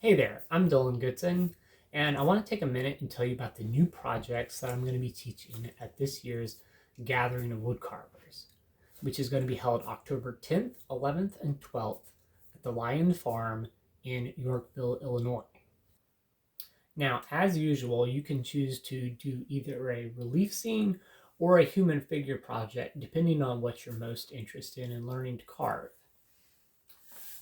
Hey there, I'm Dylan Goodson, and I want to take a minute and tell you about the new projects that I'm going to be teaching at this year's Gathering of Woodcarvers, which is going to be held October 10th, 11th, and 12th at the Lyon Farm in Yorkville, Illinois. Now, as usual, you can choose to do either a relief scene or a human figure project, depending on what you're most interested in learning to carve.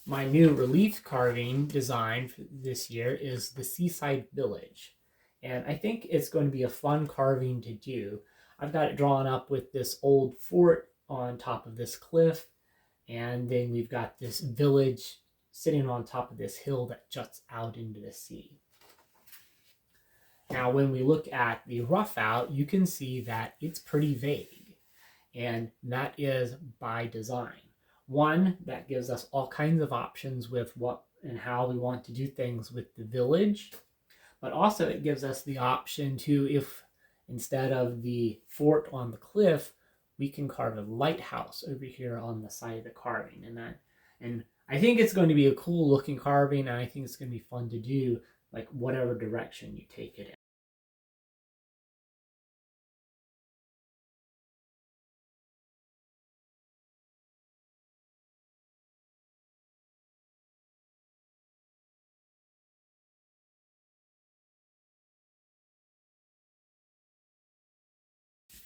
My new relief carving design for this year is the Seaside Village. And I think it's going to be a fun carving to do. I've got it drawn up with this old fort on top of this cliff. And then we've got this village sitting on top of this hill that juts out into the sea. Now, when we look at the rough out, you can see that it's pretty vague. And that is by design. One, that gives us all kinds of options with what and how we want to do things with the village, but also it gives us the option to, if instead of the fort on the cliff, we can carve a lighthouse over here on the side of the carving. And I think it's going to be a cool looking carving, and I think it's going to be fun to do, like whatever direction you take it in.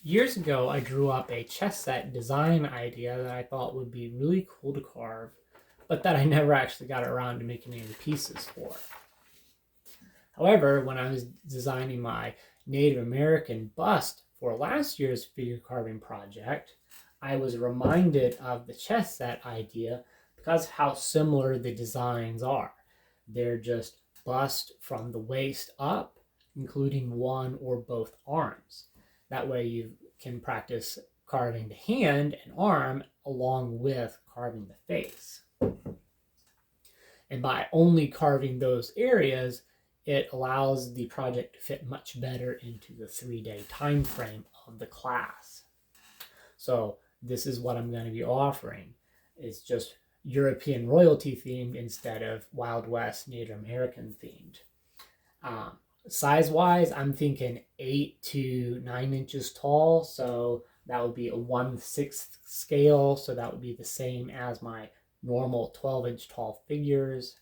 Years ago, I drew up a chess set design idea that I thought would be really cool to carve, but that I never actually got around to making any pieces for. However, when I was designing my Native American bust for last year's figure carving project, I was reminded of the chess set idea because of how similar the designs are. They're just bust from the waist up, including one or both arms. That way you can practice carving the hand and arm along with carving the face. And by only carving those areas, it allows the project to fit much better into the 3-day time frame of the class. So this is what I'm going to be offering. It's just European royalty themed instead of Wild West Native American themed. Size-wise, I'm thinking 8 to 9 inches tall, so that would be a 1/6 scale, so that would be the same as my normal 12-inch tall figures.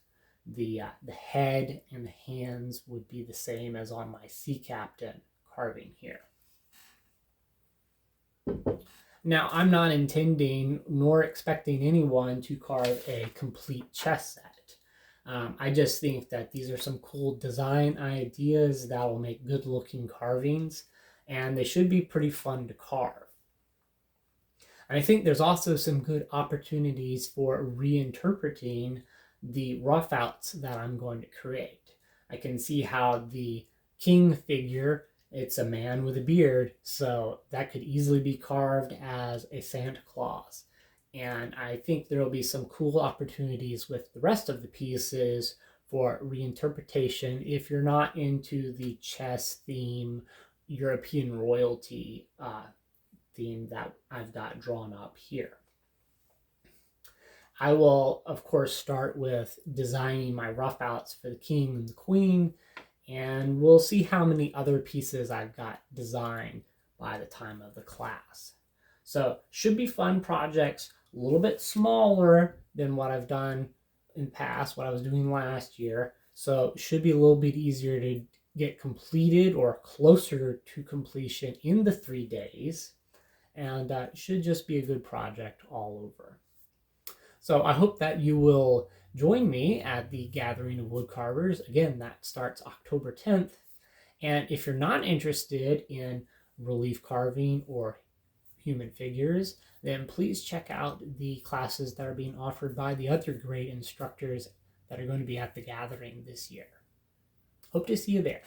The head and the hands would be the same as on my sea captain carving here. Now, I'm not intending nor expecting anyone to carve a complete chess set. I just think that these are some cool design ideas that will make good looking carvings, and they should be pretty fun to carve. And I think there's also some good opportunities for reinterpreting the rough outs that I'm going to create. I can see how the king figure, it's a man with a beard, so that could easily be carved as a Santa Claus. And I think there will be some cool opportunities with the rest of the pieces for reinterpretation if you're not into the chess theme, European royalty theme that I've got drawn up here. I will, of course, start with designing my rough outs for the king and the queen, and we'll see how many other pieces I've got designed by the time of the class. So should be fun projects, a little bit smaller than what I've done in past, what I was doing last year. So should be a little bit easier to get completed or closer to completion in the 3 days. And should just be a good project all over. So I hope that you will join me at the Gathering of Woodcarvers. Again, that starts October 10th. And if you're not interested in relief carving or human figures, then please check out the classes that are being offered by the other great instructors that are going to be at the gathering this year. Hope to see you there.